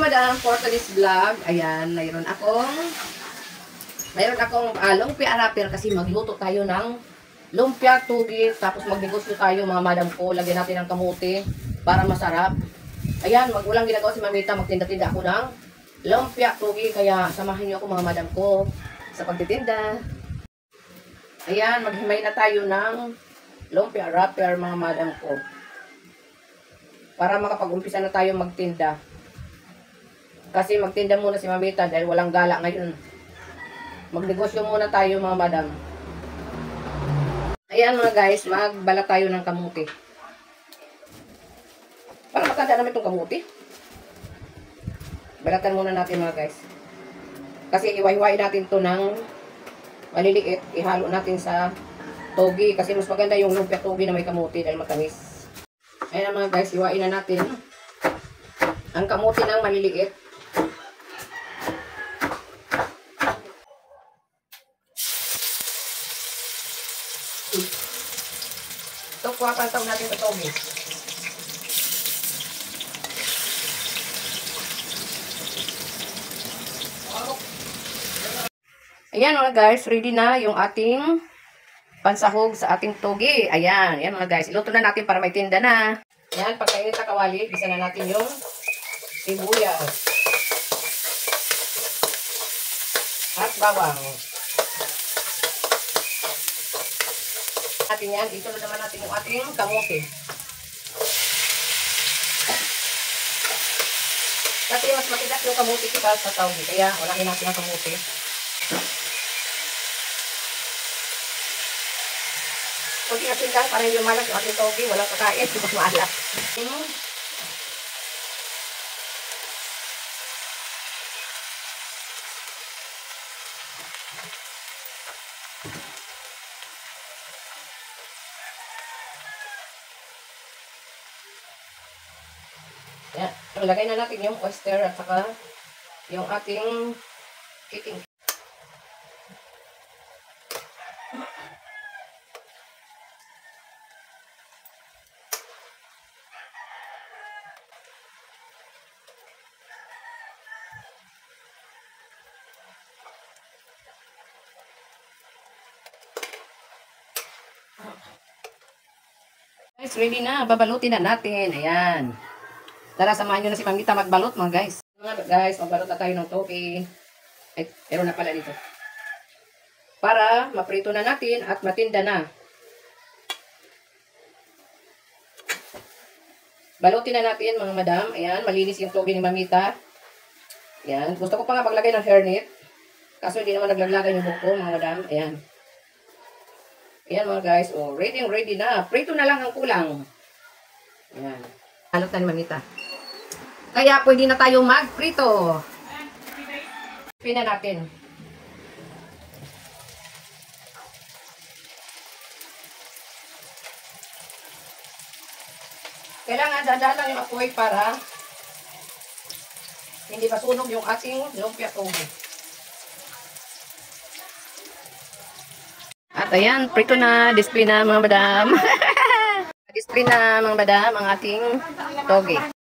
madam, for today's vlog, ayan, mayroon akong lumpia wrapper kasi magluto tayo ng lumpia tugi, tapos magnegosyo tayo mga madam ko, lagyan natin ng kamuti para masarap. Ayan, walang ginagawa si Mamita, magtinda-tinda ako ng lumpia tugi, kaya samahin niyo ako mga madam ko sa pagtitinda. Ayan, maghimay na tayo ng lumpia wrapper mga madam ko, para makapag-umpisa na tayo magtinda. Kasi magtinda muna si Mamita dahil walang gala ngayon. Magnegosyo muna tayo mga madam. Ayan mga guys, magbala tayo ng kamuti. Para matanda naman itong kamuti. Balatan muna natin mga guys. Kasi iwahiwain natin to ng maliliit. Ihalo natin sa togi. Kasi mas maganda yung lumpia togi na may kamuti dahil matamis. Ayan mga guys, iwain na natin ang kamuti ng maliliit. Ito, kuwapantaw natin ito togi. Ayan mga guys, ready na yung ating pansahog sa ating togi. Ayan, ayan mga guys, iluto na natin para may tinda na. Ayan, pagkainit na kawali, bisa na natin yung sibuyas at bawang. Natin yan, ito na naman natin yung ating kamote. Kasi mas matigas yung kamote kita sa togi, kaya walakin natin ang kamote. Kunti natin lang para hindi malas yung ating togi, walang kakain, mas maalas. Yan. Ilagay na natin yung oyster at saka yung ating kiting. Guys, ready na. Babalutin na natin. Ayan. Tara, samahan nyo na si Mamita magbalot mga guys. Mga guys, magbalot na tayo ng togi. Ay, meron na pala dito. Para maprito na natin at matinda na. Balutin na natin mga madam. Ayan, malinis yung togi ni Mamita. Ayan, gusto ko pa nga maglagay ng hairnet. Kaso hindi naman naglagay yung buko mga madam. Ayan. Ayan mga guys, oh, ready na. Prito na lang ang kulang. Ayan. Balot na ni Mamita. Kaya pwede na tayo magprito. Pina natin. Kailangan dadaan lang yung apoy para hindi masunog yung ating lumpia togi. At ayan, prito na, display na mga madam. Display na mga madam ang ating togi.